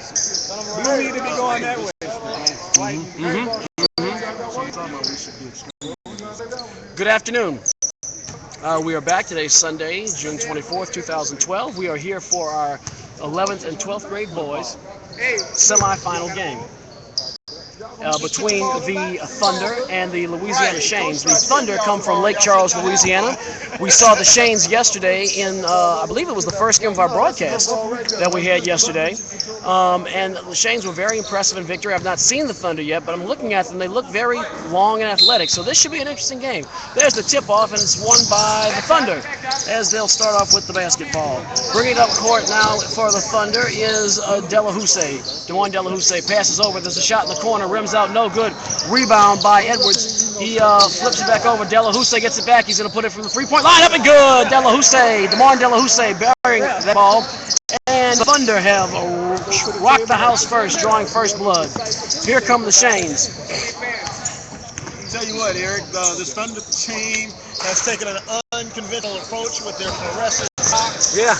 Blue need to be going that way. Good afternoon. We are back today, Sunday, June 24th, 2012. We are here for our 11th and 12th grade boys semifinal game between the Thunder and the Louisiana Shanes. The Thunder come from Lake Charles, Louisiana. We saw the Shanes yesterday in, I believe it was the first game of our broadcast that we had yesterday. And the Shanes were very impressive in victory. I've not seen the Thunder yet, but I'm looking at them. They look very long and athletic, so this should be an interesting game. There's the tip-off, and it's won by the Thunder as they'll start off with the basketball. Bringing it up court now for the Thunder is Delahousse. DeMoine Delahousse passes over. There's a shot in the corner. Rims out, no good. Rebound by Edwards. He flips it back over. Delahousse gets it back. He's going to put it from the three-point line. Up and good. Delahousse, DeMoine Delahousse burying that ball. And the Thunder have rocked the house first, drawing first blood. Here come the Shanes. Tell you what, Eric, this Thunder team has taken an unconventional approach with their fluorescent socks. Yeah.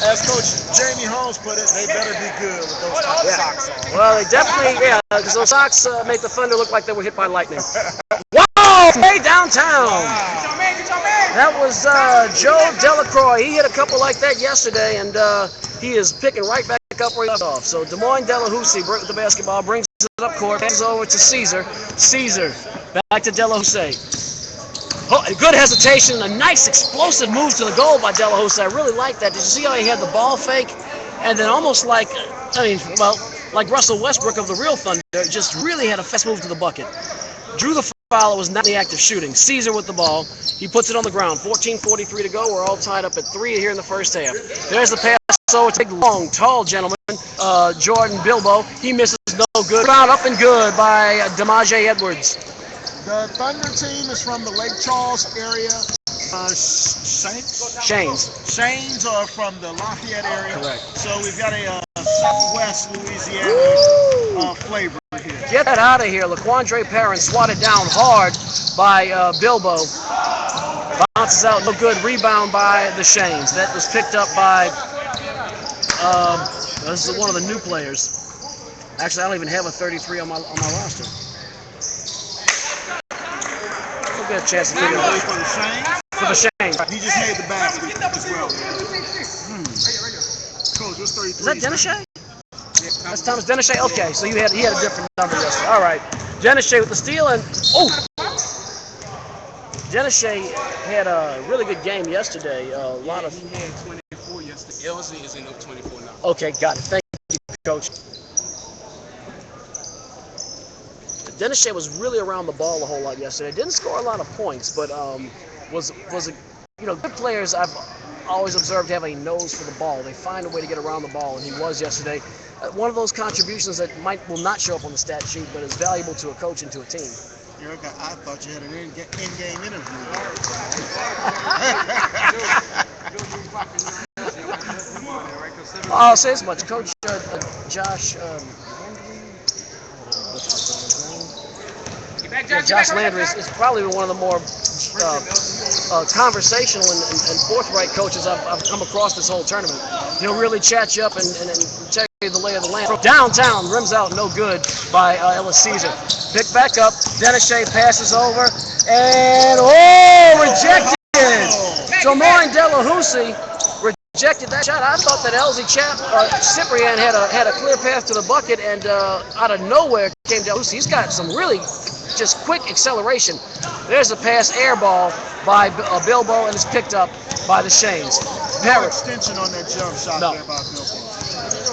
As Coach Jamie Holmes put it, they better be good with those socks on. Well, they definitely, because those socks make the Thunder look like they were hit by lightning. Wow! Way downtown. That was Joe Delacroix. He hit a couple like that yesterday, and he is picking right back up where he left off. So DeMoine Delahousse with the basketball brings it up court, passes over to Caesar. Caesar back to Delahousse. Oh, good hesitation, a nice explosive move to the goal by Delahousse. I really like that. Did you see how he had the ball fake? And then almost like, like Russell Westbrook of the real Thunder, just really had a fast move to the bucket. Drew the foul, was not in the act of shooting. Caesar with the ball. He puts it on the ground. 14:43 to go. We're all tied up at 3 here in the first half. There's the pass. So it's a big, long, tall gentleman, Jordan Bilbo. He misses, no good. Rebound up and good by Demaje Edwards. The Thunder team is from the Lake Charles area. Shanes are from the Lafayette area. Correct. So we've got a Southwest Louisiana flavor here. Get that out of here. LaQuandre Perrin swatted down hard by Bilbo. Bounces out, no good. Rebound by the Shanes. That was picked up by, this is one of the new players. Actually, I don't even have a 33 on my roster. We'll get a chance to figure it out. For the Shanes. He just made the basket as well. Coach, what's 33? Is that Denishé? That's Thomas Denishé? Okay, so he had a different number yesterday. All right. Denishé with the steal, and Denishé had a really good game yesterday. A lot of. He had 24 yesterday. LZ is in 24 now. Okay, got it. Thank you, Coach. Denishé was really around the ball a whole lot yesterday. Didn't score a lot of points, but was good players. I've always observed have a nose for the ball. They find a way to get around the ball, and he was yesterday. One of those contributions that will not show up on the stat sheet, but is valuable to a coach and to a team. Eric, I thought you had an in-game interview. I'll say as much. Coach Josh Josh Landry is probably one of the more conversational and forthright coaches I've come across this whole tournament. He'll really chat you up and tell you the lay of the land. Downtown, rims out, no good by Ellis Caesar. Picked back up, Denishé passes over, and rejected! DeMoine Delahousse rejected that shot. I thought that Cyprian had a clear path to the bucket, and out of nowhere came Delahousse. He's got some really just quick acceleration. There's a pass, air ball by Bilbo, and it's picked up by the Shanes. No extension on that jump shot there by Bilbo.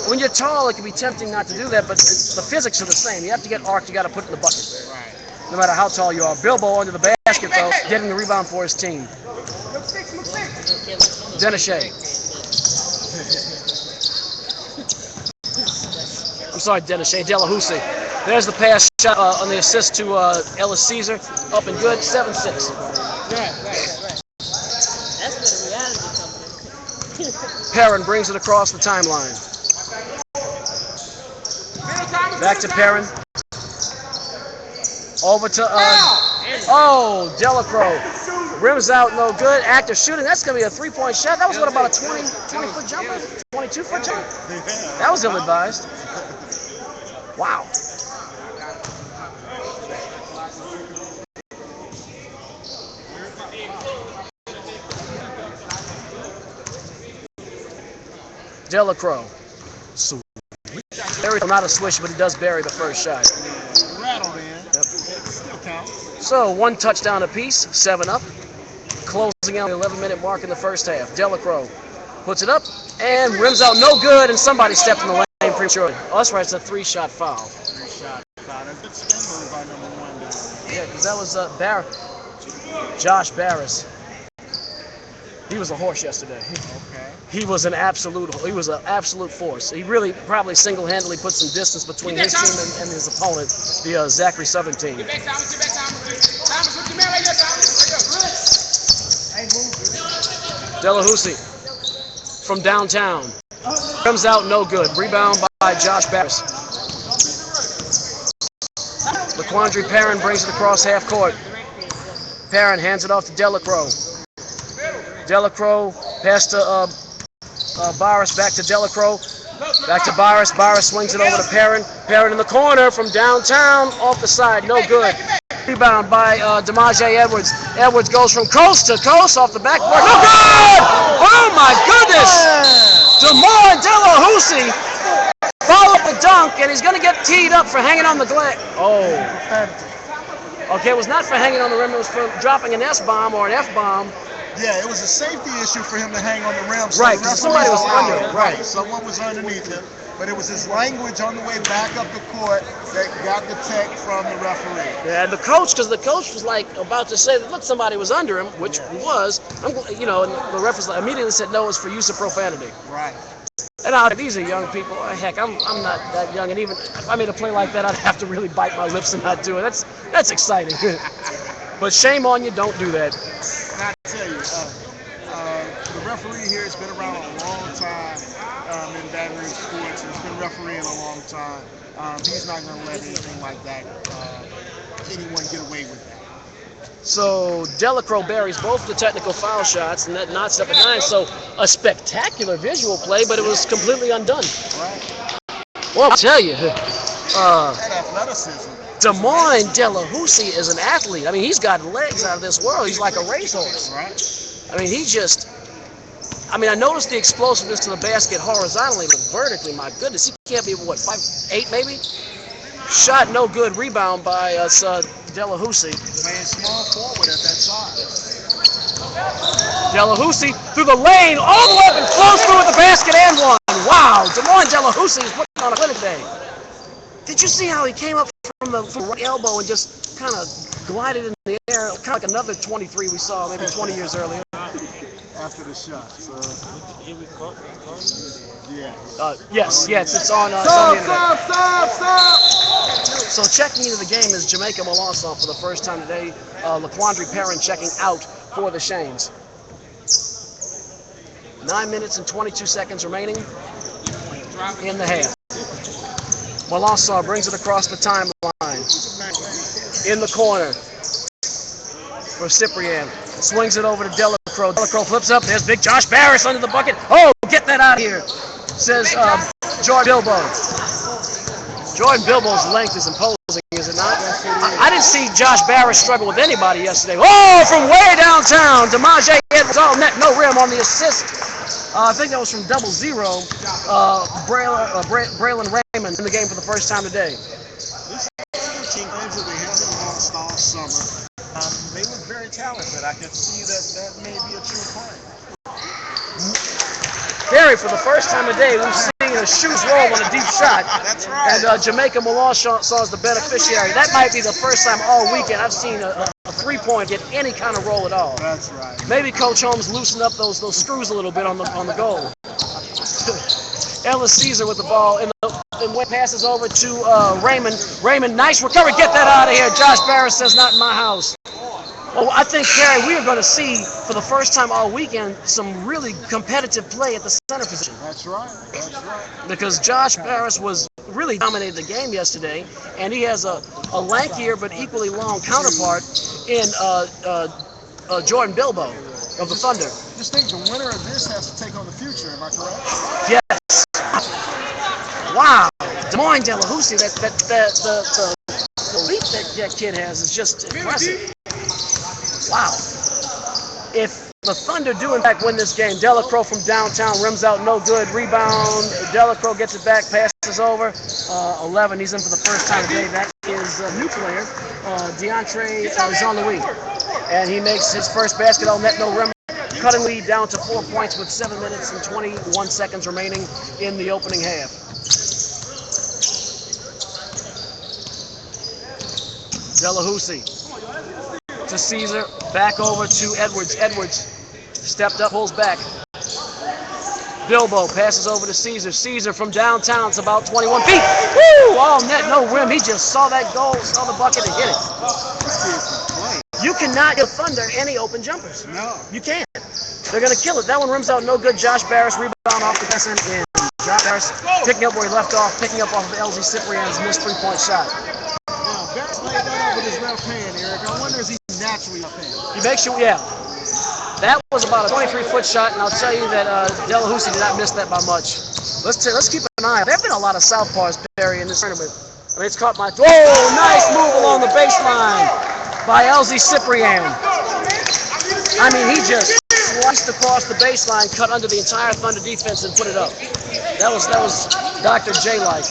When you're tall, it can be tempting not to do that, but the physics are the same. You have to get arced, you got to put it in the bucket. Right. No matter how tall you are. Bilbo under the basket, though, getting the rebound for his team. Denishé. I'm sorry, Denishé. Delahousse. There's the pass shot on the assist to Ellis Caesar. Up and good, 7-6. Right. That's where the reality comes in. Perrin brings it across the timeline. Back to Perrin. Over to Delacroix. Rims out, no good. Actor shooting. That's going to be a three-point shot. That was what, about a 20-foot jumper? 22-foot jump? That was ill-advised. Wow. Delacroix. Barry, not a swish, but he does bury the first shot. Rattle in. Yep. Still count. So 1 touchdown apiece, 7 up. Closing out the 11-minute mark in the first half. Delacroix puts it up and rims out, no good, and somebody stepped in the lane prematurely. Oh, that's right, it's a 3-shot foul. 3-shot foul. That's a good spin move by number 1 down there. Yeah, because that was Josh Barris. He was a horse yesterday. Okay. He was an absolute force. He really probably single-handedly put some distance between his team and his opponent, the Zachary Southern team. Delahousie from downtown. Comes out, no good. Rebound by Josh Barris. LaQuandre Perrin brings it across half court. Perrin hands it off to Delacroix. Delacroix pass to Barris, back to Delacroix, back to Barris. Barris swings it over to Perrin. Perrin in the corner from downtown, off the side, no good. Rebound by Demaje Edwards. Edwards goes from coast to coast off the backboard, no good! Oh my goodness! DeMar Delahousie followed the dunk, and he's going to get teed up for hanging on the glass. Oh. Okay, it was not for hanging on the rim, it was for dropping an S-bomb or an F-bomb. Yeah, it was a safety issue for him to hang on the rim. So right, because somebody was under him. Right, someone was underneath him. But it was his language on the way back up the court that got the tech from the referee. Yeah, and the coach, because the coach was like about to say that, look, somebody was under him, which he was. And the referee immediately said, no, it's for use of profanity. Right. And these are young people. Heck, I'm not that young, and even if I made a play like that, I'd have to really bite my lips and not do it. That's exciting. But shame on you, don't do that. And I tell you, the referee here has been around a long time in Baton Rouge sports. He's been refereeing a long time. He's not going to let anything like that, anyone get away with that. So Delacroix buries both the technical foul shots, and that knots up at 9. So a spectacular visual play, but it was completely undone. Right. Well, I'll tell you, that athleticism. DeMar Delahousie is an athlete. I mean, he's got legs out of this world. He's like a racehorse. Right. I mean, I noticed the explosiveness to the basket horizontally, but vertically, my goodness, he can't be, what, 5'8" maybe? Shot no good. Rebound by Delahousie. Playing small forward at that size. Delahousie through the lane, all the way up and flows through with the basket and one. Wow, DeMar Delahousie is putting on a clinic day. Did you see how he came up from the right elbow and just kind of glided in the air, kind of like another 23 we saw maybe 20 years earlier? After the shot, so yeah. Yes, it's on the internet. Stop! So checking into the game is Jamaica Melanson for the first time today. LaQuandre Perrin checking out for the Shanes. 9 minutes and 22 seconds remaining in the half. Melanson brings it across the timeline. In the corner for Cyprien. Swings it over to Delacroix. Delacroix flips up. There's big Josh Barris under the bucket. Oh, get that out of here, says Jordan Bilbo. Jordan Bilbo's length is imposing, is it not? I didn't see Josh Barris struggle with anybody yesterday. Oh, from way downtown. Demaje Edwards all net, no rim on the assist. I think that was from 00. Braylon Raymond in the game for the first time today. This team games that they haven't lost all summer. They look very talented. I can see that may be a true claim. Barry, for the first time today, we've seen a shoes roll on a deep shot. That's right. And Jamaica Melanson is the beneficiary. That might be the first time all weekend I've seen a three-point get any kind of roll at all. That's right. Maybe Coach Holmes loosened up those screws a little bit on the goal. Ellis Caesar with the ball, and when passes over to Raymond. Raymond, nice recovery. Get that out of here. Josh Barris says, not in my house. Well, I think, Kerry, we are going to see, for the first time all weekend, some really competitive play at the center position. That's right. Because Josh Barris really dominated the game yesterday, and he has a lankier but equally long counterpart in Jordan Bilbo of the Thunder. Just think the winner of this has to take on the future. Am I correct? Yes. Wow. Des Moines Delahousie, the leap that kid has is just impressive. Wow. If the Thunder do in fact win this game, Delacroix from downtown rims out, no good. Rebound. Delacroix gets it back, passes over. 11. He's in for the first time today. That is a new player, DeAndre Jean-Louis, and he makes his first basket on net, no rim. Cutting lead down to 4 points with 7 minutes and 21 seconds remaining in the opening half. Delahousie to Caesar, back over to Edwards. Edwards stepped up, pulls back. Bilbo passes over to Caesar. Caesar from downtown, it's about 21 feet. Woo! All net, no rim. He just saw that goal, saw the bucket and hit it. You cannot give Thunder any open jumpers. No. You can't. They're going to kill it. That one rims out, no good. Josh Barris rebound off the basket, and Josh Barris picking up where he left off, picking up off of LZ Ciprian's missed three-point shot. Now, Barris laid that out with his left hand, Eric. I wonder is he naturally left-handed? He makes you, yeah. That was about a 23-foot shot, and I'll tell you that Delahousie did not miss that by much. Let's keep an eye out. There have been a lot of southpaws, Barry, in this tournament. I mean, it's caught my... Oh, nice move along the baseline by LZ Ciprian. I mean, he just sliced across the baseline, cut under the entire Thunder defense, and put it up. That was Dr. J-like.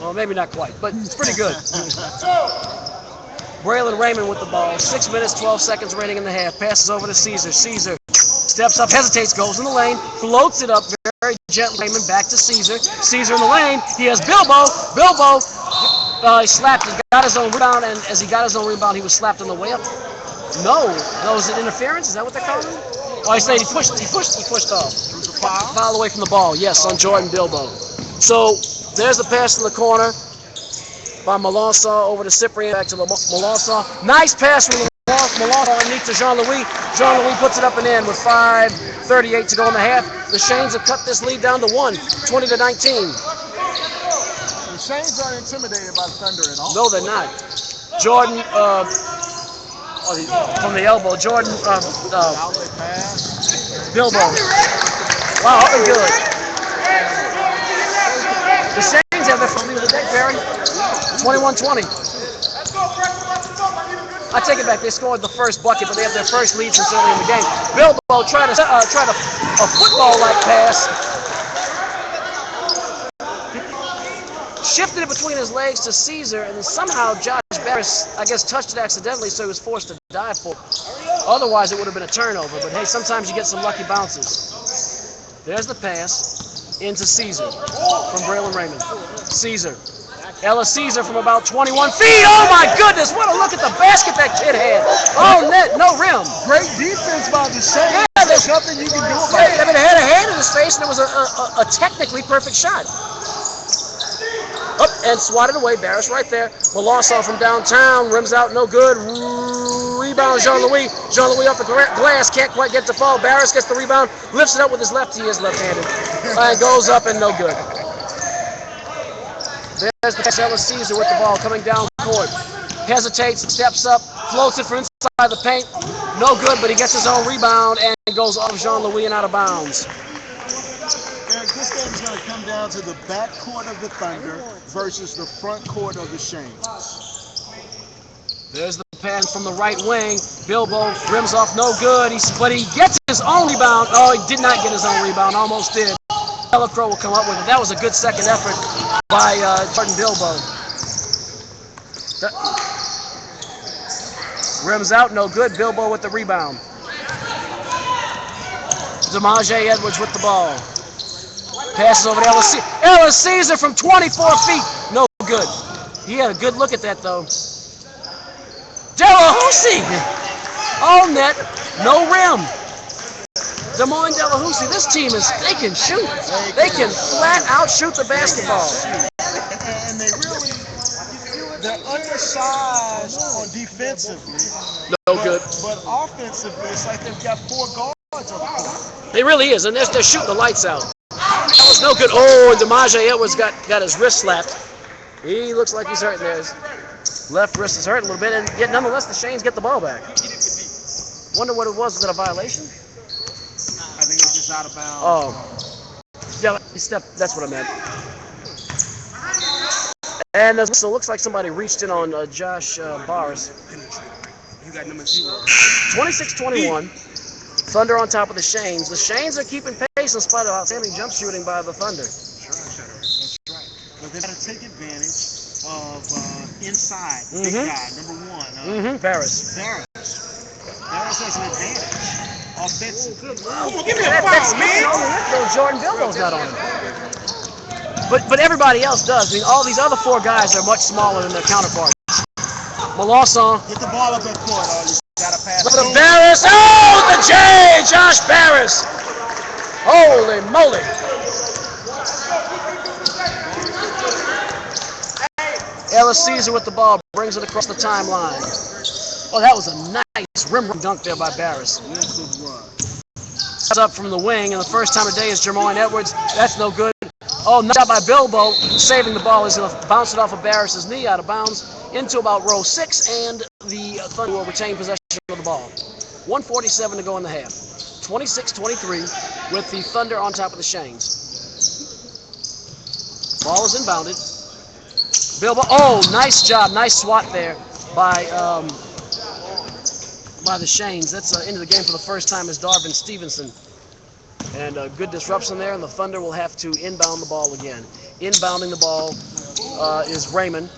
Well, maybe not quite, but it's pretty good. Braylon Raymond with the ball. 6 minutes, 12 seconds remaining in the half. Passes over to Caesar. Caesar steps up, hesitates, goes in the lane, floats it up very gently. Raymond back to Caesar. Caesar in the lane. He has Bilbo. Bilbo, he slapped. He got his own rebound, and as he got his own rebound, he was slapped on the way up. No, is it interference? Is that what they're calling it? Oh, I said he pushed off. Foul away from the ball. Yes, on Jordan Bilbo. So there's the pass in the corner by Melanson over to Cyprien, back to Melanson. Nice pass from Melanson underneath to Jean-Louis. Jean-Louis puts it up and in with 5:38 to go in the half. The Shanes have cut this lead down to 1, 20 to 19. The Shanes aren't intimidated by Thunder at all. No, they're not. Jordan, from the elbow. Jordan, Outlet pass. Bilbo. Wow, up and good. The Shanes have their first lead of the day, Barry. 21-20. I take it back. They scored the first bucket, but they have their first lead since early in the game. Bilbo tried a football-like pass. Shifted it between his legs to Caesar, and somehow Josh Barris, I guess, touched it accidentally, so he was forced to dive for it. Otherwise, it would have been a turnover. But hey, sometimes you get some lucky bounces. There's the pass into Caesar from Braylon Raymond. Caesar. Ella Caesar from about 21 feet. Oh my goodness, what a look at the basket that kid had. Oh, net, no rim. Great defense by the Shanes. Yeah, there's nothing you can do about it. I mean, it had a hand in his face, and it was a technically perfect shot. Up and swatted away. Barris right there. Melanson from downtown rims out, no good. Rebound Jean-Louis. Jean-Louis off the glass, can't quite get the fall. Barris gets the rebound, lifts it up with his left. He is left-handed. And goes up and no good. There's the pass. Ella Caesar with the ball coming down court. Hesitates, steps up, floats it from inside the paint. No good, but he gets his own rebound and goes off Jean-Louis and out of bounds. Eric, this game is going to come down to the back court of the Thunder versus the front court of the Shanes. There's the pass from the right wing. Bilbo rims off, no good. But he gets his own rebound. Oh, he did not get his own rebound. Almost did. Delacroix will come up with it. That was a good second effort by Jordan Bilbo. Rims out, no good. Bilbo with the rebound. Demaje Edwards with the ball. Passes over to Ella Caesar from 24 feet. No good. He had a good look at that, though. Delahousie! All net, no rim. Des Moines Delahousie, this team they can shoot. They can flat out shoot the basketball. And they really, they're undersized on defensively. No good. But offensively, it's like they've got 4 guards on the court. It really is, and they're shooting the lights out. That was no good. Oh, and Demaje Edwards got his wrist slapped. He looks like he's hurting there. His left wrist is hurt a little bit, and yet nonetheless the Shanes get the ball back. Wonder what it was. Was it a violation? I think it's just out of bounds. Oh, yeah, he stepped. That's what I meant. And so it looks like somebody reached in on Josh Barrs. You got number 0. 26-21. Thunder on top of the Shanes. The Shanes are keeping pace in spite of outstanding jump shooting by the Thunder. That's right. But they've got to take advantage of inside, big Mhm. guy, number 1. Paris. Barris has an advantage. Offensive. Come on, give me a foul, man. Jordan Bilbo's got on him. But everybody else does. I mean, all these other 4 guys are much smaller than their counterparts. Malawson. Get the ball up at court. You got to pass. Look at Barris. Oh, the J! Josh Barris. Holy moly. Ellis Caesar with the ball. Brings it across the timeline. Oh, that was a nice rim dunk there by Barris. Yes, it was. Up from the wing, and the first time today is Jermaine Edwards. That's no good. Oh, nice job by Bilbo, saving the ball. He's going to bounce it off of Barris's knee out of bounds into about row 6, and the Thunder will retain possession of the ball. 1:47 to go in the half. 26-23 with the Thunder on top of the Shanes. Ball is inbounded. Bilbo, oh, nice job, nice swat there by the Shanes. That's into the game for the first time is Darvin Stevenson. And a good disruption there, and the Thunder will have to inbound the ball again. Inbounding the ball is Raymond.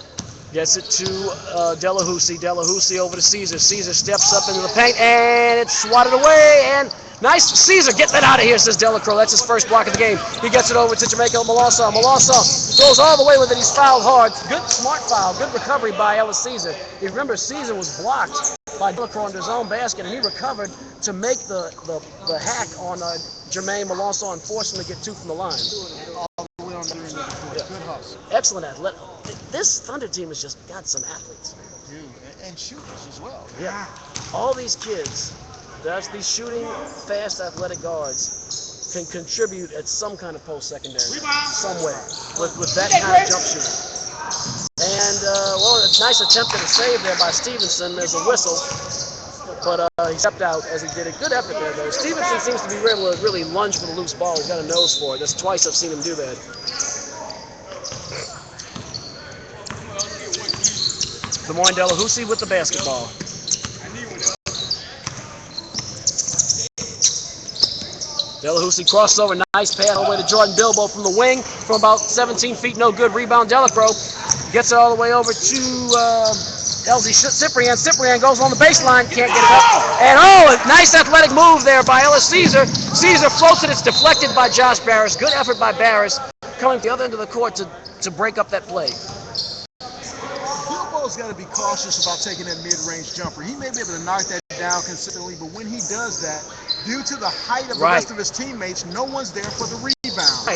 Gets it to Delahousie. Delahousie over to Caesar. Caesar steps up into the paint, and it's swatted away. And nice. Caesar, get that out of here, says Delacroix. That's his first block of the game. He gets it over to Jamaica Malawson. Malawson goes all the way with it. He's fouled hard. Good, smart foul. Good recovery by Ellis Caesar. You remember, Caesar was blocked by Delacroix under his own basket, and he recovered to make the hack on Jermaine Malawson and force him to get 2 from the line. All the way on the end of the court. Good hustle. Excellent athlete. This Thunder team has just got some athletes. Dude, and shooters as well. Yeah. All these kids, these shooting, fast, athletic guards can contribute at some kind of post-secondary somewhere with that kind of jump shooting. And, well, it's a nice attempt at a save there by Stevenson. There's a whistle, but he stepped out as he did it. Good effort there, though. Stevenson seems to be able to really lunge for the loose ball. He's got a nose for it. That's twice I've seen him do that. Lemoyne Delahousie with the basketball. Delahousie crosses over, nice pass all the way to Jordan Bilbo from the wing, from about 17 feet, no good. Rebound, Delacroix gets it all the way over to LZ Cyprian. Cyprian goes on the baseline, can't get it up. And oh, a nice athletic move there by Ellis Caesar. Caesar floats it, it's deflected by Josh Barris. Good effort by Barris, coming to the other end of the court to break up that play. Bilbo's got to be cautious about taking that mid-range jumper. He may be able to knock that down consistently, but when he does that, due to the height of the rest of his teammates, no one's there for the rebound.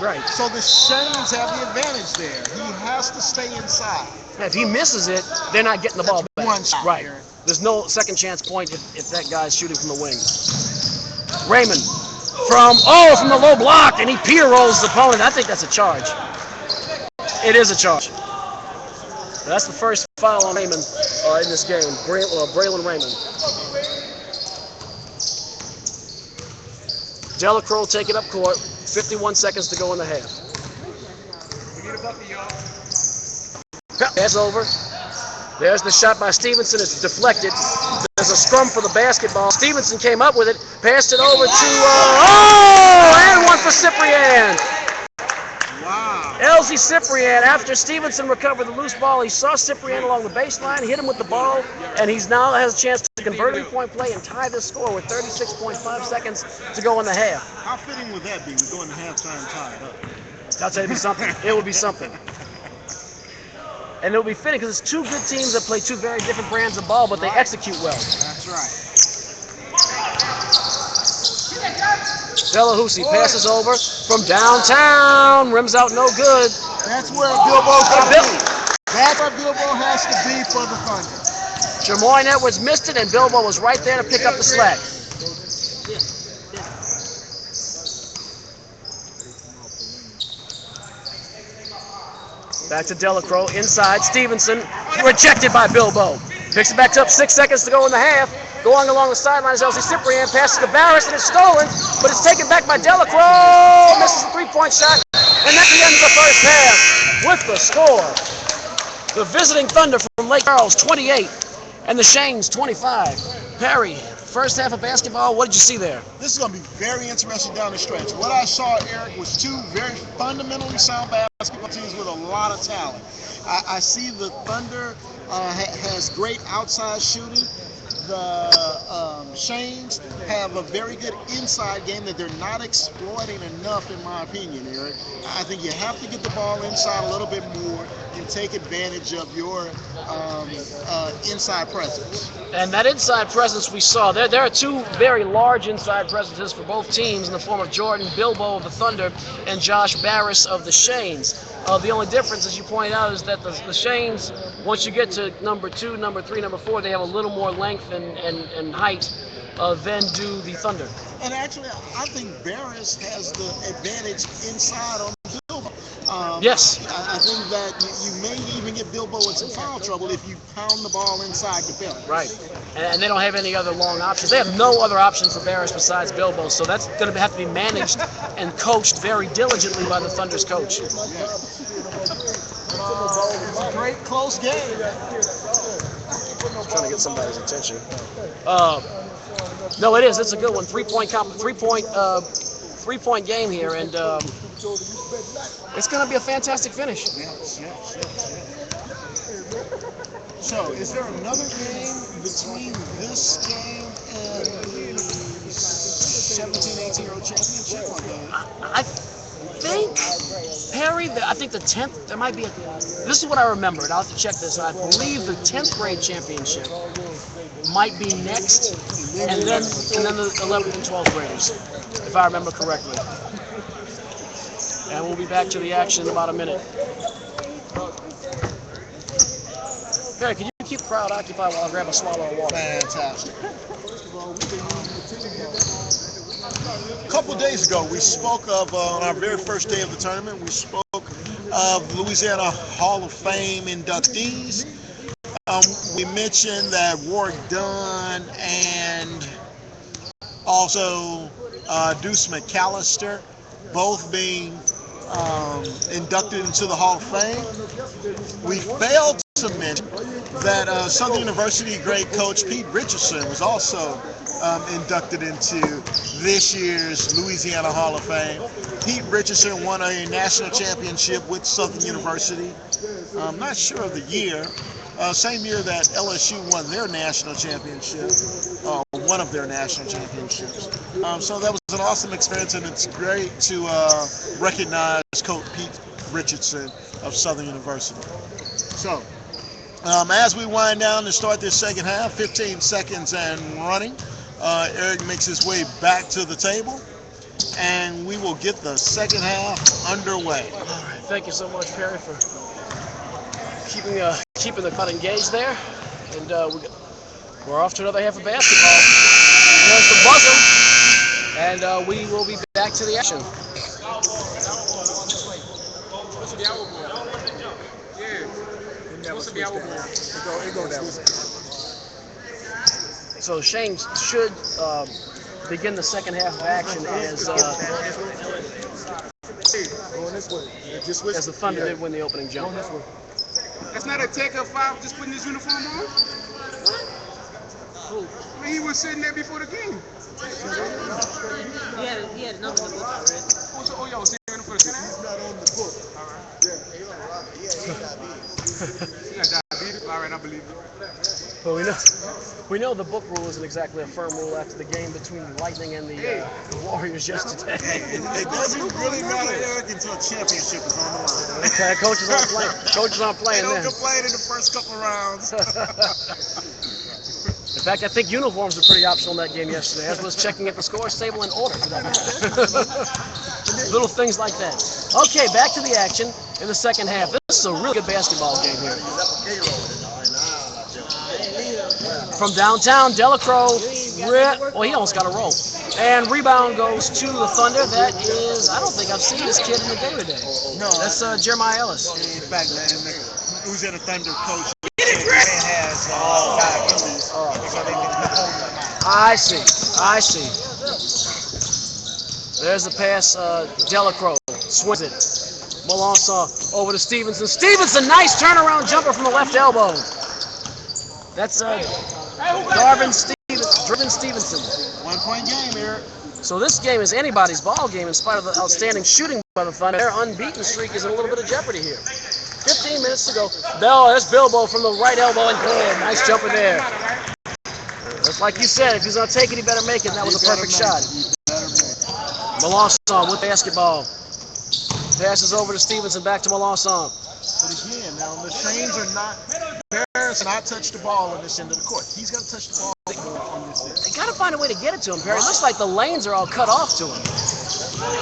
Right. So the Shanes have the advantage there. He has to stay inside. If he misses it, they're not getting the ball back. One shot, right. Aaron. There's no second chance point if that guy's shooting from the wing. Raymond from the low block, and he pier rolls the opponent. I think that's a charge. It is a charge. That's the first foul on Raymond in this game. Braylon Raymond. Delacroix will take it up court. 51 seconds to go in the half. Pass over. There's the shot by Stevenson. It's deflected. There's a scrum for the basketball. Stevenson came up with it. Passed it over to... and one for Cyprian. Wow. LZ Cyprian, after Stevenson recovered the loose ball, he saw Cyprian along the baseline, hit him with the ball, and he's now has a chance to convert a three-point play and tie this score with 36.5 seconds to go in the half. How fitting would that be? We go into halftime tied up. I'll tell you, it'd be something. It would be something. And it would be fitting because it's two good teams that play two very different brands of ball, but they execute well. That's right. Delahousie passes over from downtown, rims out no good. That's where Bilbo's got to be. That's where Bilbo has to be for the Thunder. Jermaine Edwards missed it, and Bilbo was right there to pick up the slack. Back to Delacroix, inside, Stevenson, rejected by Bilbo. Picks it back up, 6 seconds to go in the half. Going along the sideline is Elsie Cyprian. Passes to Barris, and it's stolen, but it's taken back by Delacroix. Misses a three-point shot, and that's the end of the first half with the score. The visiting Thunder from Lake Charles, 28, and the Shanes, 25. Perry, first half of basketball, what did you see there? This is going to be very interesting down the stretch. What I saw, Eric, was two very fundamentally sound basketball teams with a lot of talent. I see the Thunder has great outside shooting. The Shanes have a very good inside game that they're not exploiting enough, in my opinion, Eric. I think you have to get the ball inside a little bit more and take advantage of your inside presence. And that inside presence we saw, there are two very large inside presences for both teams in the form of Jordan Bilbo of the Thunder and Josh Barris of the Shanes. The only difference, as you pointed out, is that the Shanes, once you get to number 2, number 3, number 4, they have a little more length and height than do the Thunder. And actually, I think Barris has the advantage inside on Bilbo. Yes. I think that you may even get Bilbo in some foul trouble if you pound the ball inside the paint. Right. And they don't have any other long options. They have no other option for Barris besides Bilbo, so that's going to have to be managed and coached very diligently by the Thunder's coach. It's a great close game. Trying to get somebody's attention. No, it is. It's a good one. Three-point game here, and it's going to be a fantastic finish. Yes. So, is there another game between this game and the 17-18-year-old championship? I think, Perry, I think the 10th, there might be this is what I remember, and I'll have to check this. I believe the 10th grade championship might be next, and then the 11th and 12th graders, if I remember correctly. And we'll be back to the action in about a minute. Perry, can you keep the crowd occupied while I grab a swallow of water? Fantastic. A couple of days ago, we spoke of, on our very first day of the tournament, we spoke of Louisiana Hall of Fame inductees. We mentioned that Warrick Dunn and also Deuce McAllister both being inducted into the Hall of Fame. We failed to mention that Southern University great coach Pete Richardson was also inducted into this year's Louisiana Hall of Fame. Pete Richardson won a national championship with Southern University. I'm not sure of the year. Same year that LSU won their national championship, one of their national championships. So that was an awesome experience, and it's great to recognize Coach Pete Richardson of Southern University. So, as we wind down to start this second half, 15 seconds and running, Eric makes his way back to the table, and we will get the second half underway. All right, thank you so much, Perry, for keeping the crowd engaged there, and we're off to another half of basketball. There's the buzzer, and we will be back to the action. So Shane should begin the second half of action as the Thunder did win the opening jump. That's not a take-up foul, just putting his uniform on? When he was sitting there before the game. He had a number in the book already. Oh, yeah, was he in the first half? He's not on the book. All right. He got diabetes? All right, I believe it. Well, we know the book rule isn't exactly a firm rule after the game between Lightning and the Warriors yesterday. It doesn't really matter, Eric, until a championship is on the line. Okay, coaches aren't playing. Coaches aren't playing They don't then. complain in the first couple of rounds. In fact, I think uniforms were pretty optional in that game yesterday, as was checking at the scores table in order for that matter. Little things like that. Okay, back to the action in the second half. This is a really good basketball game here. From downtown, Delacroix, he almost got a roll. And rebound goes to the Thunder. That is, I don't think I've seen this kid in the game today. No, That's Jeremiah Ellis. in fact, man, who's in a Thunder coach has 5 injuries, so they've been holding I see. I see. There's the pass. Delacroix swings it. Melanson over to Stevenson. Stevenson, nice turnaround jumper from the left elbow. That's Driven Stevenson. 1 point game, Eric. So this game is anybody's ball game in spite of the outstanding shooting by the Thunder. Their unbeaten streak is in a little bit of jeopardy here. 15 minutes to go. That's Bilbo from the right elbow and good. Nice jumper there. Just like you said, if he's going to take it, he better make it. And that was a perfect shot. Melanson with basketball. Passes over to Stevenson, back to Melanson. But again, now the Shanes are not. Barris not touch the ball on this end of the court. He's got to touch the ball on this end. They got to find a way to get it to him, Perry. It looks like the lanes are all cut off to him.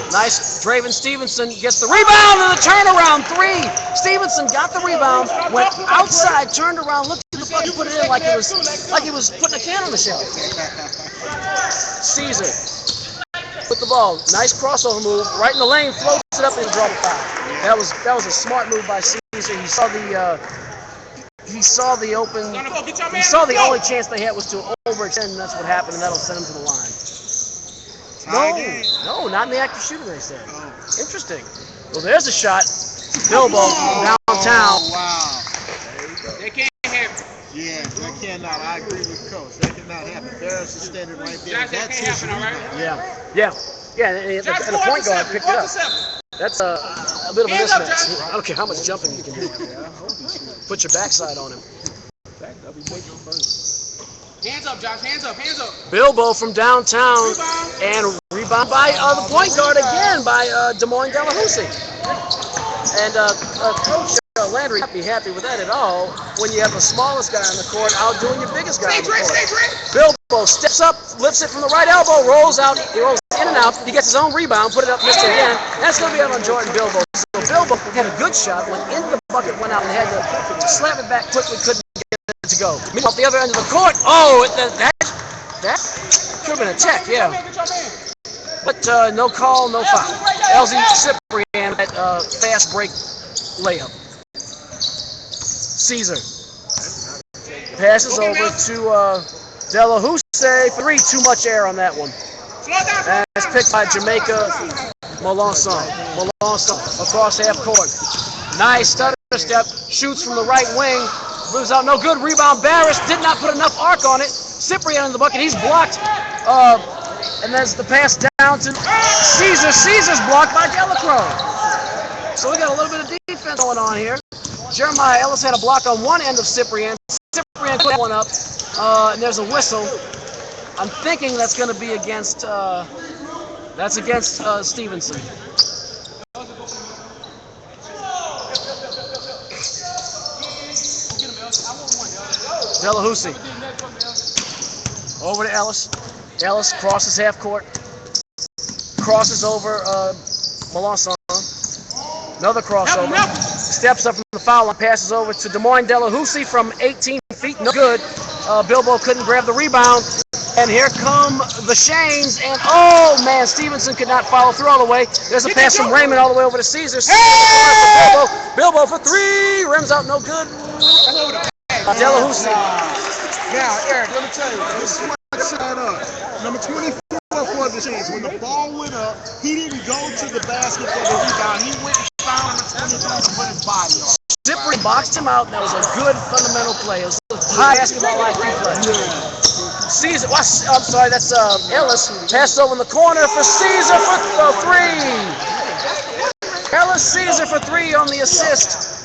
Nice. Draven Stevenson gets the rebound and the turnaround three. Stevenson got the rebound, went outside, turned around, looked at the bucket, put it in like he was putting a can on the shelf. Caesar with the ball. Nice crossover move. Right in the lane, floats it up and drop it foul. That was a smart move by Caesar. He saw the only chance they had was to overextend, and that's what happened, and that'll send him to the line. No, not in the active shooter, they said. Interesting. Well, there's a shot. Bilbo from downtown. Oh, wow. They can't have it. Yeah, that cannot. I agree with Coach. That cannot happen. Barris is standing right there. Josh, that That's can't his happen, all right? rebound. Yeah, and the point guard picked it up. That's a bit of a Hands up, mismatch. Josh. I don't care how much jumping you can do. Put your backside on him. Hands up, Josh. Hands up. Hands up. Bilbo from downtown and rebound by the point guard again by Des Moines Delahousie. And Coach Landry not be happy with that at all when you have the smallest guy on the court outdoing your biggest guy on the court. Bilbo steps up, lifts it from the right elbow, rolls out, he rolls in and out, he gets his own rebound, put it up, missed it again. That's going to be on Jordan Bilbo. So Bilbo had a good shot, went into the bucket, went out and had to slap it back quickly, couldn't get it to go. Meanwhile, at the other end of the court, that could have been a check, yeah. But no call, no foul. LZ Cyprian at fast break layup. Caesar passes over to Delahousie for three. Too much air on that one. And it's picked by Jamaica Melanson. Melanson across half court. Nice stutter step. Shoots from the right wing. Moves out. No good. Rebound. Barris did not put enough arc on it. Cyprian in the bucket. He's blocked. And there's the pass down to Caesar. Caesar's blocked by Delacroix. So we got a little bit of defense going on here. Jeremiah Ellis had a block on one end of Cyprian. Cyprian put one up, and there's a whistle. I'm thinking that's going to be against, Stevenson. Delahousie. Over to Ellis. Ellis crosses half court. Crosses over Melanson. Another crossover. Steps up from the foul line. Passes over to Des Moines Delahousie from 18 feet. No good. Bilbo couldn't grab the rebound. And here come the Shanes. And oh man, Stevenson could not follow through all the way. There's a pass from Raymond all the way over to Caesar. Caesar for Bilbo for three. Rims out, no good. Delahousie. Now, Eric, let me tell you, this is what set up. Number 24 for the Shanes. When the ball went up, he didn't go to the basket for the rebound. He went and found the 23 to put his body on. Cyprian boxed him out. That was a good fundamental play. It was a high basketball IQ play. Caesar, I'm sorry, that's Ellis. Passed over in the corner for Caesar for three. Ellis Caesar for three on the assist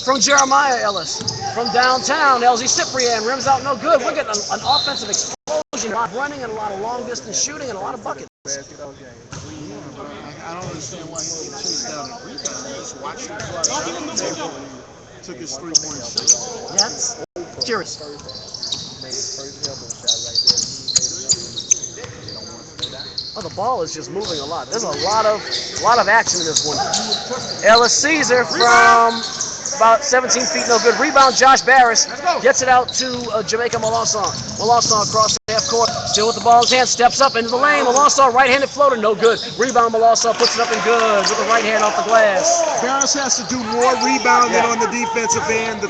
from Jeremiah Ellis. From downtown, LZ Cyprian rims out, no good. We're getting an offensive explosion, a lot of running and a lot of long distance shooting and a lot of buckets. I don't understand why he didn't chase down and rebound. He just watched him drive down the table and took his three-point shot. Yes. Curious. Oh, the ball is just moving a lot. There's a lot of action in this one. Ellis Caesar from about 17 feet, no good. Rebound, Josh Barris gets it out to Jamaica Melanson. Melanson across half court, still with the ball in his hand, steps up into the lane. Melanson, right-handed floater, no good. Rebound, Melanson puts it up and good with the right hand off the glass. Barris has to do more rebounding on the defensive end. The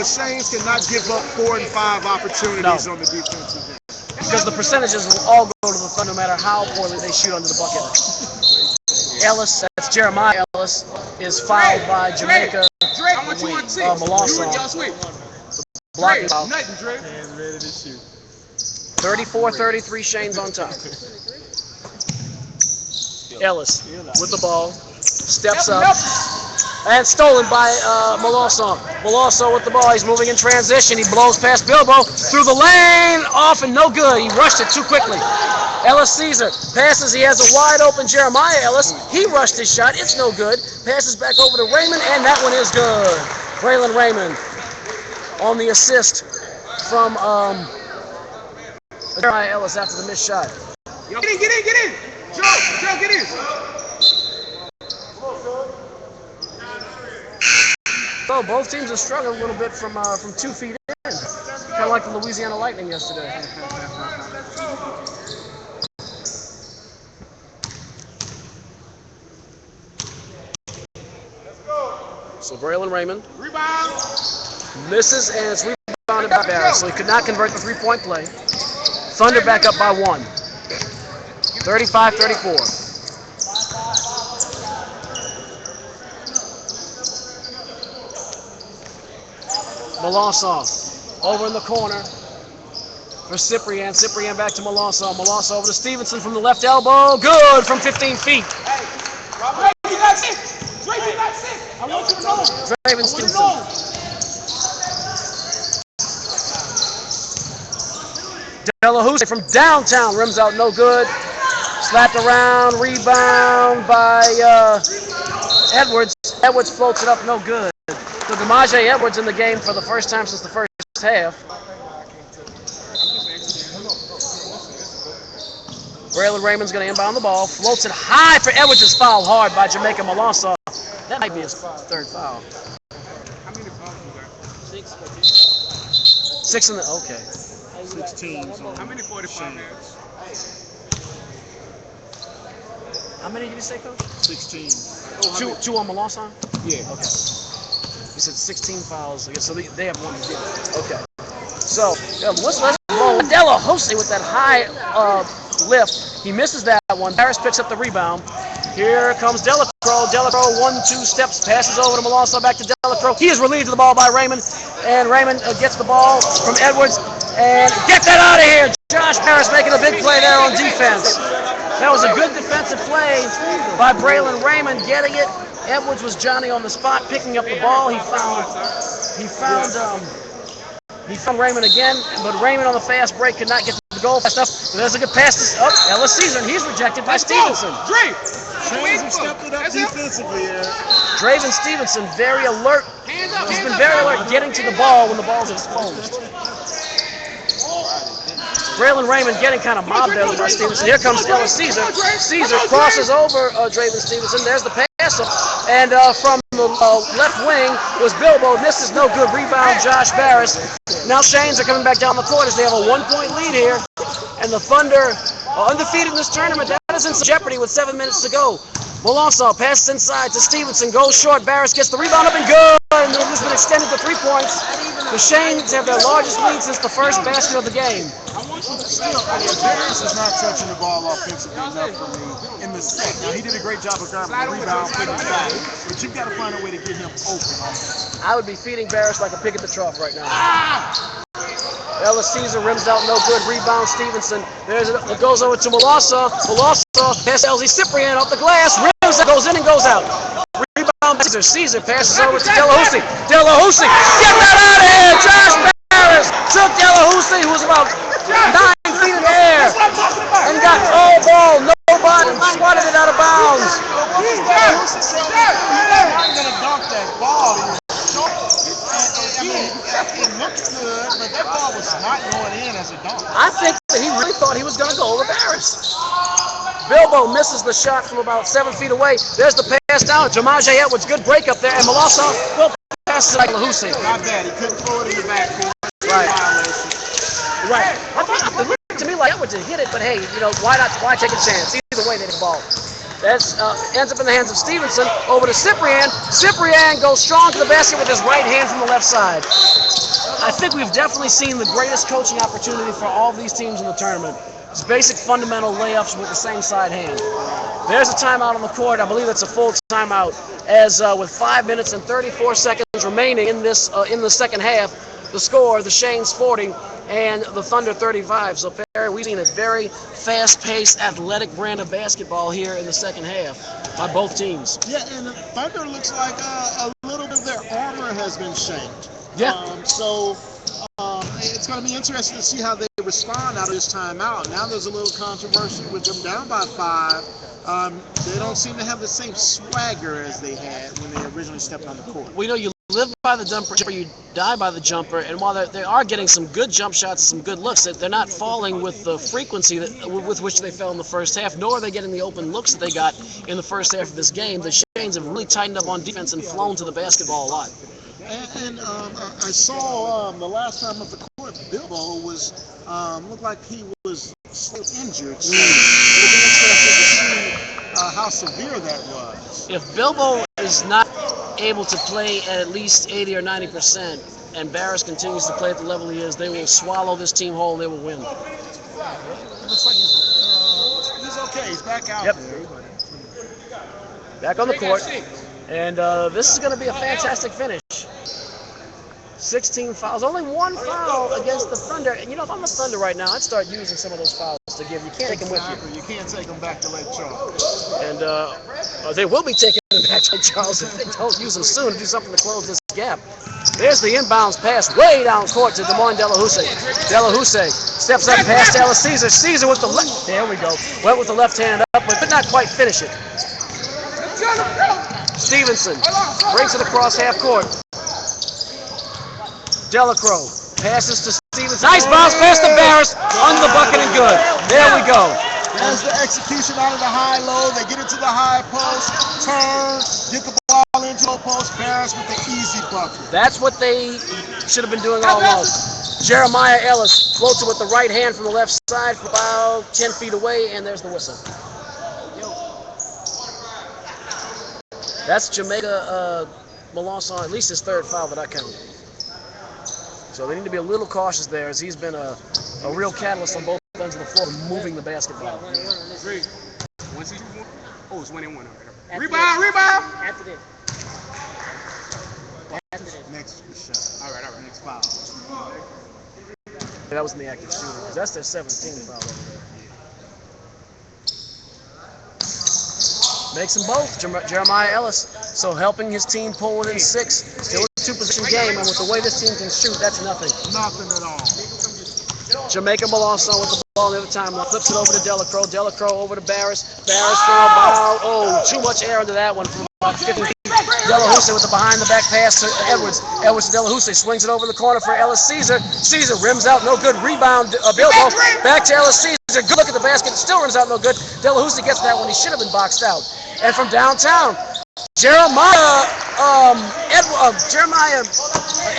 Shanes cannot give up 4 and 5 opportunities on the defensive end. because the percentages will all go to the Thunder no matter how poorly they shoot under the bucket. Ellis, that's Jeremiah Ellis, is fouled by Jamaica Drake, I want you on 6. Melanson. Y'all switch. Blocking foul. Nothing, Drake. 34-33, Shane's on top. Ellis with the ball, steps up, and stolen by Melanson. Melanson with the ball, he's moving in transition, he blows past Bilbo, through the lane, off and no good, he rushed it too quickly. Ellis Caesar passes, he has a wide open Jeremiah Ellis, he rushed his shot, it's no good, passes back over to Raymond, and that one is good. Braylon Raymond on the assist from Jeremiah Ellis after the missed shot. Yo, get in. Joe, get in. So both teams are struggling a little bit from 2 feet in, kind of like the Louisiana Lightning yesterday. So Braylon Raymond Rebound. misses, and it's rebounded by Barris, so he could not convert the three-point play. Thunder back up by 1. 35-34. Melanson over in the corner for Cyprien. Cyprien back to Melanson. Melanson over to Stevenson from the left elbow. Good from 15 feet. Drake, you got 6. Drake, you got 6. I want you to know. Draven Stevenson. Delahousie from downtown rims out, no good. Slapped around, rebound by Edwards. Edwards floats it up, no good. So Demaje Edwards in the game for the first time since the first half. Braylon Raymond's going to inbound the ball. Floats it high for Edwards. Is fouled hard by Jamaica Melanson. That might be his 3rd foul. How many fouls you got? 6 in the, okay. 16. How many 45 minutes? How many did you say, Coach? 16. Two on Melanson? Yeah. Okay. He said 16 fouls. So they have 1 to give. Okay. So let's roll. Delahousie with that high lift. He misses that one. Harris picks up the rebound. Here comes Delacroix. Delacroix 1-2 steps, passes over to Melanson, back to Delacroix. He is relieved of the ball by Raymond, and Raymond gets the ball from Edwards. And get that out of here! Josh Harris making a big play there on defense. That was a good defensive play by Braylon Raymond, getting it. Edwards was Johnny on the spot, picking up the ball. He found Raymond again, but Raymond on the fast break could not get the goal fast enough. There's a good pass to Ellis Caesar, and he's rejected by Stevenson. Drake. Shane's have stepped it up defensively here. Draven Stevenson, very alert. He's been very alert getting to the ball when the ball's exposed. Braylon Raymond getting kind of mobbed there by Stevenson. Here comes Ellis Caesar. Caesar crosses over Draven Stevenson. There's the pass. And from the left wing was Bilbo. Misses, no good. Rebound, Josh Barris. Now Shanes are coming back down the court as they have a 1-point lead here. And the Thunder are undefeated in this tournament. That is in jeopardy with 7 minutes to go. Melanson passes inside to Stevenson. Goes short. Barris gets the rebound up and good. And it has been extended to 3 points. The Shanes have their largest lead since the first basket of the game. Barris is not touching the ball offensively enough for me in the set. Now, he did a great job of grabbing the rebound, putting it back, but you've got to find a way to get him open. I would be feeding Barris like a pig at the trough right now. Ellis Caesar rims out, no good. Rebound, Stevenson. It goes over to Melanson. Melanson passes Elsie Cyprien off the glass. Rims, goes in and goes out. Rebound, Caesar. Caesar passes over to Delahousie. Delahousie, get that out of here! Josh Barris took Delahousie, who was about 9 feet in the air, and got all ball, nobody, swatted it out of bounds. He's not going to dunk that ball. I mean, it looked good, but that ball was not going in as a dunk. I think that he really thought he was going to go over Barris. Bilbo misses the shot from about 7 feet away. There's the pass down. Demaje Edwards, good break up there, and Melanson will pass it like Delahousie. Not bad. He couldn't throw it in the backcourt. Right. Right. It looked to me like Edwards had hit it, but hey, why not? Why take a chance? Either way, they hit the ball. That's ends up in the hands of Stevenson. Over to Cyprian. Cyprian goes strong to the basket with his right hand from the left side. I think we've definitely seen the greatest coaching opportunity for all of these teams in the tournament. It's basic fundamental layups with the same side hand. There's a timeout on the court. I believe it's a full timeout. As with 5 minutes and 34 seconds remaining in this in the second half, the score: the Shanes 40 and the Thunder 35. So Perry, we've seen a very fast-paced, athletic brand of basketball here in the second half by both teams. Yeah, and the Thunder looks like a little bit of their armor has been shanked. Yeah. It's going to be interesting to see how they respond out of this timeout. Now there's a little controversy with them down by 5. They don't seem to have the same swagger as they had when they originally stepped on the court. We know you live by the jumper, you die by the jumper, and while they are getting some good jump shots and some good looks, they're not falling with the frequency with which they fell in the first half, nor are they getting the open looks that they got in the first half of this game. The Shanes have really tightened up on defense and flown to the basketball a lot. And I saw the last time of the court, Bilbo was looked like he was still injured. So it would be interesting to see how severe that was. If Bilbo is not able to play at least 80 or 90%, and Barris continues to play at the level he is, they will swallow this team whole and they will win. It looks like he's okay. He's back out there. Back on the court. And this is going to be a fantastic finish. 16 fouls. Only one foul against the Thunder. And if I'm the Thunder right now, I'd start using some of those fouls to give. You can't take them with you. You can't take them back to Lake Charles. And they will be taking them back to Lake Charles if they don't use them soon to do something to close this gap. There's the inbounds pass way down court to Damon Delahousse. Delahousse steps up past Ellis Caesar. Caesar with the left. There we go. Went with the left hand up, but could not quite finish it. Stevenson brings it across half court. Delacroix passes to Stevenson. Nice bounce pass to Barris. On the bucket and good. There we go. There's the execution out of the high-low. They get it to the high post, turn, get the ball into the post. Barris with the easy bucket. That's what they should have been doing all along. Jeremiah Ellis floats it with the right hand from the left side for about 10 feet away, and there's the whistle. That's Jamaica Melanson, at least his third foul that I counted. So they need to be a little cautious there, as he's been a real catalyst on both ends of the floor, moving the basketball. Agreed. Once he oh, it's 1-1. Rebound. After this. Next shot. All right. Next foul. That was in the active shooting, because that's their 17th foul over there. Makes them both, Jeremiah Ellis. So helping his team pull within 6. Still a 2-position game, and with the way this team can shoot, that's nothing. Nothing at all. Jamaica Melanson with the ball the other time. Flips it over to Delacroix. Delacroix over to Barris. Barris for a foul. Oh, too much air into that one from about 50 feet. Delahousse with the behind-the-back pass to Edwards. Edwards to Delahousse. Swings it over the corner for Ellis Caesar. Caesar rims out. No good. Rebound. Bilbo. Back to Ellis Caesar. Good look at the basket. Still rims out. No good. Delahousse gets that one. He should have been boxed out. And from downtown, Jeremiah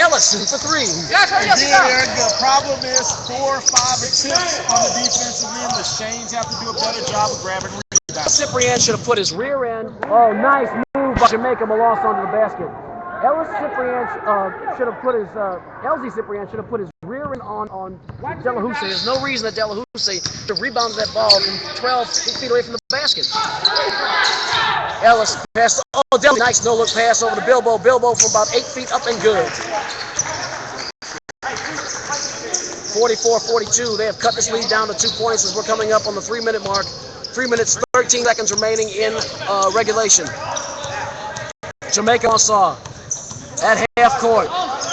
Ellis for 3. The problem is 4 or 5 attempts on the defensive end. The Shanes have to do a better job of grabbing rebounds. Cyprian should have put his rear end. Oh, nice move by Jamaica Melanson onto the basket. Elsie Cyprian should have put his rear end on Delahousse. There's no reason that Delahousse should rebound that ball from 12 feet away from the basket. Ellis pass. Oh, Delahousse. Nice no-look pass over to Bilbo. Bilbo from about 8 feet up and good. 44-42. They have cut this lead down to 2 points as we're coming up on the 3-minute mark. 3 minutes, 13 seconds remaining in regulation. Jamaica Melanson at half court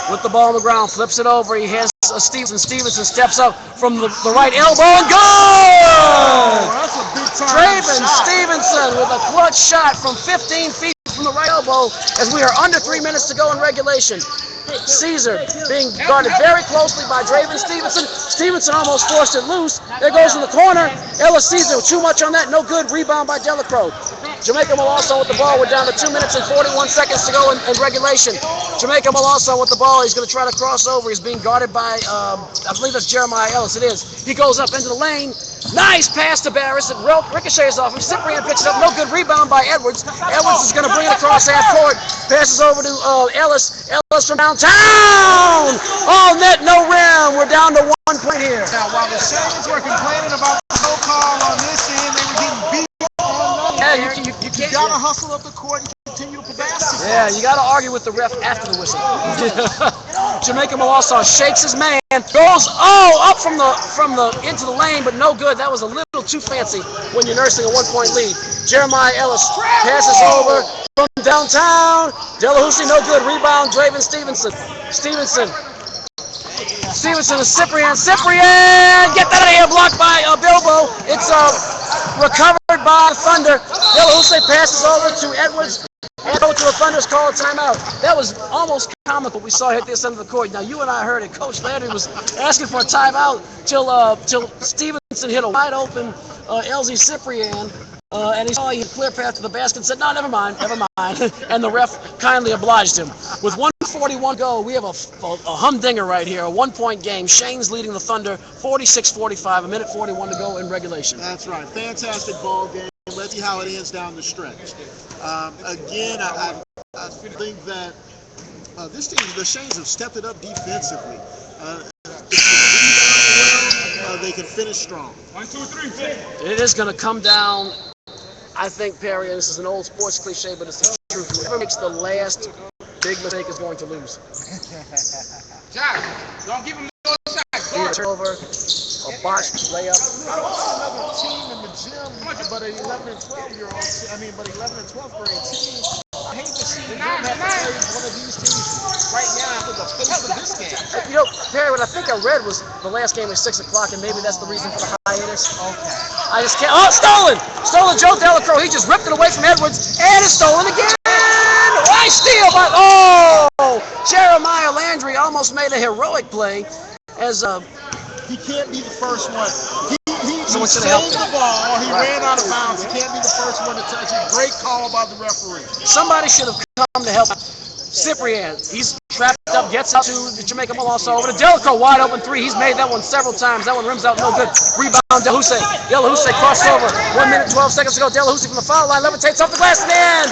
with the ball on the ground, flips it over. He has Stevenson. Stevenson steps up from the right elbow and good! Oh, that's a big time Draven shot. Stevenson with a clutch shot from 15 feet from the right elbow as we are under 3 minutes to go in regulation. Caesar being guarded very closely by Draven Stevenson. Stevenson almost forced it loose. There goes in the corner. Ellis Caesar, too much on that. No good. Rebound by Delacroix. Jamaica Malasso with the ball. We're down to 2 minutes and 41 seconds to go in regulation. Jamaica Malasso with the ball. He's going to try to cross over. He's being guarded by, I believe that's Jeremiah Ellis. It is. He goes up into the lane. Nice pass to Barris. It ricochets off him. Cyprian picks it up. No good rebound by Edwards. Edwards is going to bring it across half court. Passes over to Ellis. Ellis from downtown. All net, no rim. We're down to 1 point here. Now, while the Saints were complaining about the no call on this end, they were getting beat on the Yeah, other. you can't. Gotta hustle up the court and continue to progress. Yeah, you got to argue with the ref after the whistle. Jamaica Malasso shakes his man, goes up from the into the lane, but no good. That was a little too fancy when you're nursing a 1 point lead. Jeremiah Ellis passes over from downtown. Delahousie, no good. Rebound, Draven Stevenson. Stevenson to Cyprian. Cyprian! Get that out of here. Blocked by Bilbo. It's recovered by Thunder. Delahousie passes over to Edwards. And over to the Thunder's call a timeout. That was almost comical. We saw hit this end of the court. Now you and I heard it. Coach Landry was asking for a timeout till Stevenson hit a wide open LZ Cyprian. And he saw he had clear path to the basket and said, no, never mind. And the ref kindly obliged him. With 1:41 to go, we have a humdinger right here, a 1 point game. Shane's leading the Thunder 46-45, a minute 41 to go in regulation. That's right. Fantastic ball game. Let's see how it ends down the stretch. Again, I think that this team, the Shanes, have stepped it up defensively. They can finish strong. 1, 2, 3. It is going to come down, I think, Perry, and this is an old sports cliche, but it's the truth. Whoever makes the last big mistake is going to lose. Josh, don't give him no shot. Be a turnover, a botched layup. I don't see another team in the gym, but an 11 and 12-year-old. But 11 and 12th grade team. I hate to see them have to play one of these teams right now for the pace of this game. You know, Perry, what I think I read was the last game was 6 o'clock, and maybe that's the reason for the hiatus. Okay. I just can't. Oh, stolen! Stolen, Joe Delacroix. He just ripped it away from Edwards, and it's stolen again. Nice steal by Jeremiah Landry almost made a heroic play as he can't be the first one. He Someone should stole have the helped ball. He Right. ran out of bounds. He can't be the first one to touch it. Great call by the referee. somebody should have come to help Cyprian. He's trapped up, gets out to Jamaica Malasso over to Delacroix, wide open three. He's made that one several times. That one rims out, no good. Rebound, Delahousie. Delahousie crossed over. 1 minute, 12 seconds to go. Delahousie from the foul line, levitates off the glass and in.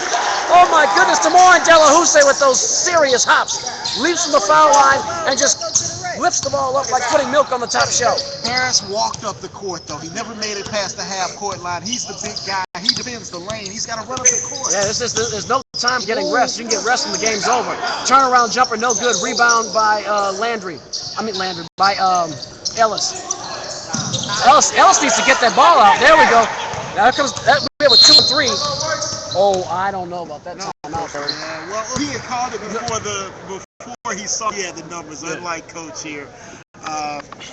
Oh my goodness, Demoyne Delahousie with those serious hops. Leaps from the foul line and just lifts the ball up like putting milk on the top shelf. Harris walked up the court, though. He never made it past the half-court line. He's the big guy. He defends the lane. He's got to run up the court. Yeah, there's no time getting rest. You can get rest when the game's over. Turnaround jumper, no good. Rebound by by Ellis. Ellis needs to get that ball out. There we go. Now here comes that. We have a 2 and 3. Oh, I don't know about that timeout, Barry. Yeah, well, he had called it before he saw he had the numbers. Unlike Coach here,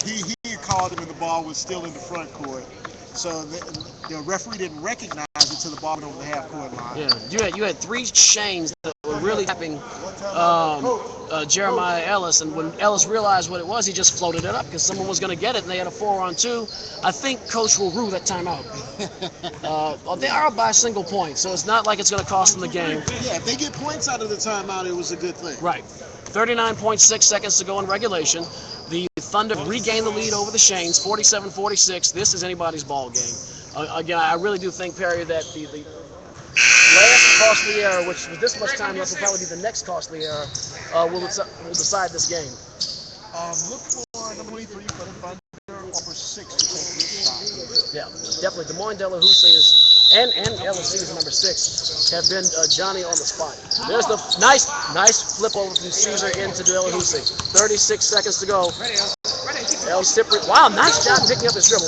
he had called it when the ball was still in the front court. So the referee didn't recognize it until the ball went over the half-court line. Yeah, you had 3 Shanes that were really tapping Jeremiah Ellis, and when Ellis realized what it was, he just floated it up because someone was going to get it, and they had a 4-on-2. I think Coach will rule that timeout. They are up by a single point, so it's not like it's going to cost them the game. Yeah, if they get points out of the timeout, it was a good thing. Right. 39.6 seconds to go in regulation. The Thunder regain the lead over the Shanes, 47-46. This is anybody's ball game. Again, I really do think, Perry, that the last costly error, which with this much time left will probably be the next costly error, will decide this game. Look for number 23 for the Thunder, over 6 to take this shot. Yeah, definitely. Demoyne Delahousie is, and LSC is number 6, have been Johnny on the spot. There's the nice flip over from Caesar into Delahousie. 36 seconds to go. El Cyprian, wow, nice job picking up his dribble.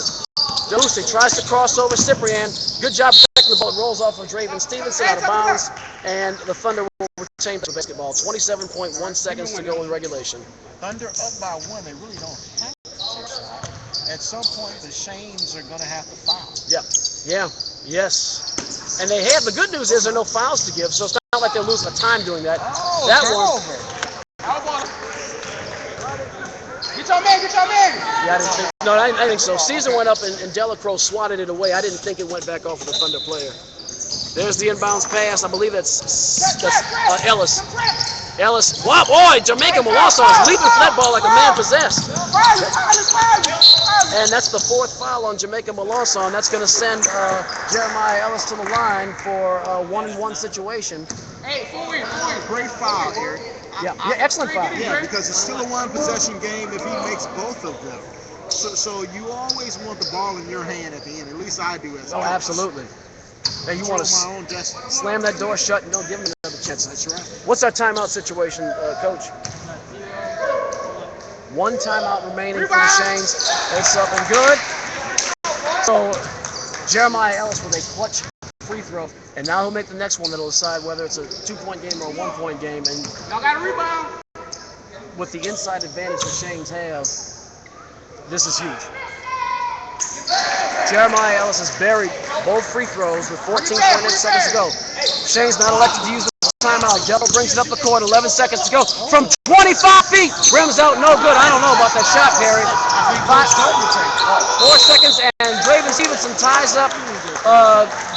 Delahousie tries to cross over Cyprian. Good job protecting the ball. It rolls off of Draven Stevenson out of bounds, and the Thunder will retain the basketball. 27.1 seconds to go in regulation. Thunder up by 1. They really don't have to take shot. At some point, the Shanes are going to have to foul. Yes. And they have, the good news is there are no fouls to give, so it's not like they're losing the time doing that. Oh, that turnover. Get your man. Yeah, I didn't think so. Caesar went up and Delacroix swatted it away. I didn't think it went back off of the Thunder player. There's the inbounds pass. I believe that's Ellis. Ellis. Wow, boy, Jamaica Molosson is leaping for that ball like a man possessed. And that's the fourth foul on Jamaica Molosson. That's going to send Jeremiah Ellis to the line for a 1-on-1 situation. Hey, great foul, Eric. Yeah, excellent foul. Yeah, because it's still a one-possession game if he makes both of them. So you always want the ball in your hand at the end. At least I do as well. Oh, absolutely. And you want to my own destiny. slam that door shut and don't give him another chance. That's right. What's our timeout situation, Coach? One timeout remaining for the Shanes. It's up and good. So Jeremiah Ellis with a clutch free throw, and now he'll make the next one that'll decide whether it's a 2-point game or a 1-point game. And Y'all got a rebound. with the inside advantage the Shanes have, this is huge. Jeremiah Ellis has buried both free throws with 14.8 seconds to go. Shane's not elected to use the timeout. Dello brings it up the court, 11 seconds to go. From 25 feet, rims out, no good. I don't know about that shot, Perry. 4 seconds, and Draven Stevenson ties up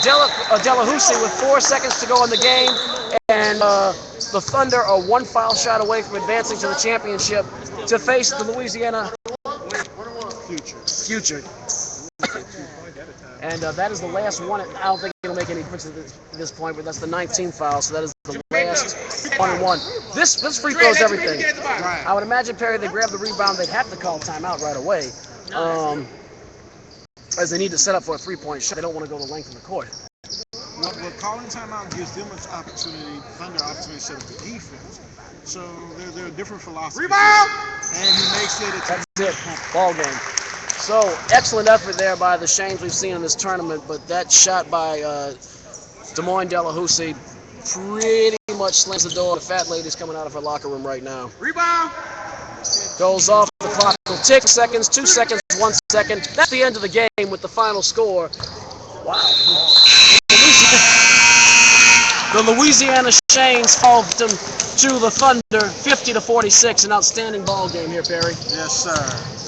Delahousie with 4 seconds to go in the game. And the Thunder are one foul shot away from advancing to the championship to face the Louisiana Future. And that is the last one. I don't think it'll make any difference at this point, but that's the 19th foul, so that is the last 1-on-1. This free throws everything. I would imagine, Perry, they grab the rebound, they'd have to call timeout right away, as they need to set up for a 3-point shot. They don't want to go the length of the court. Well, calling timeout gives them an opportunity, Thunder opportunity to set up the defense. So they're a different philosophy. Rebound! And he makes it a That's it. Ball game. So, excellent effort there by the Shanes we've seen in this tournament, but that shot by Des Moines Delahousie pretty much slams the door. The fat lady's coming out of her locker room right now. Rebound! Goes off, the clock will tick. Seconds, 2 seconds, 1 second. That's the end of the game with the final score. Wow. The Louisiana Shanes fall to the Thunder 50-46. An outstanding ball game here, Perry. Yes, sir.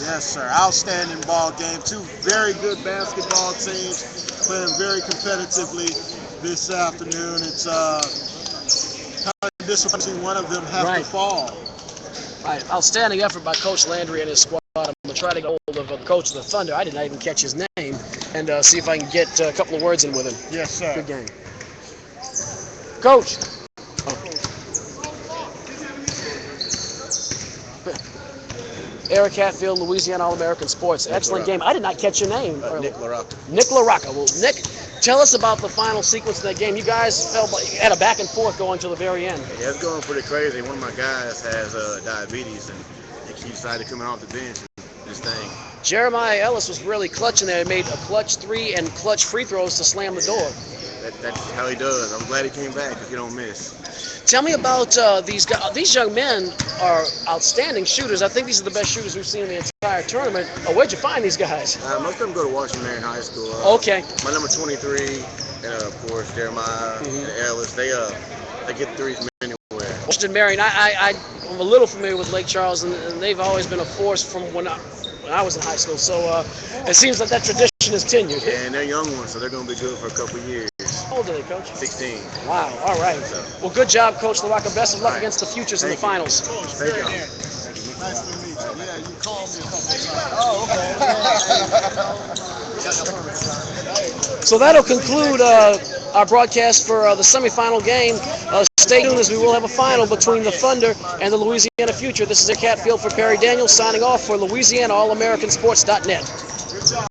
Yes, sir. Outstanding ball game. Two very good basketball teams playing very competitively this afternoon. It's kind of disappointing one of them have to fall. Right. Outstanding effort by Coach Landry and his squad. I'm going to try to get hold of the coach of the Thunder. I did not even catch his name. And see if I can get a couple of words in with him. Yes, sir. Good game. Coach. Eric Hatfield, Louisiana All-American Sports. Excellent game. I did not catch your name. Nick LaRocca. Nick LaRocca. Well, Nick, tell us about the final sequence of that game. You guys had a back and forth going to the very end. Yeah, it's going pretty crazy. One of my guys has diabetes, and he decided to come off the bench and this thing. Jeremiah Ellis was really clutching there. He made a clutch 3 and clutch free throws to slam the door. That's how he does. I'm glad he came back because he don't miss. Tell me about these guys. These young men are outstanding shooters. I think these are the best shooters we've seen in the entire tournament. Where'd you find these guys? Most of them go to Washington Marion High School. Okay. My number 23, and of course Jeremiah and Ellis. They get threes from anywhere. Washington Marion. I'm a little familiar with Lake Charles, and they've always been a force from when I was in high school. So it seems like that tradition is tenured. Yeah, and they're young ones, so they're going to be good for a couple of years. How old are they, Coach? 16. Wow. All right. Well, good job, Coach LaRocca. Best of luck against the Futures in the finals. Thank you. Nice to meet you. Yeah, you called me a couple of times. Oh, okay. So that'll conclude our broadcast for the semifinal game. Stay tuned as we will have a final between the Thunder and the Louisiana Future. This is Eric Hatfield for Perry Daniels signing off for LouisianaAllAmericanSports.net. Good job.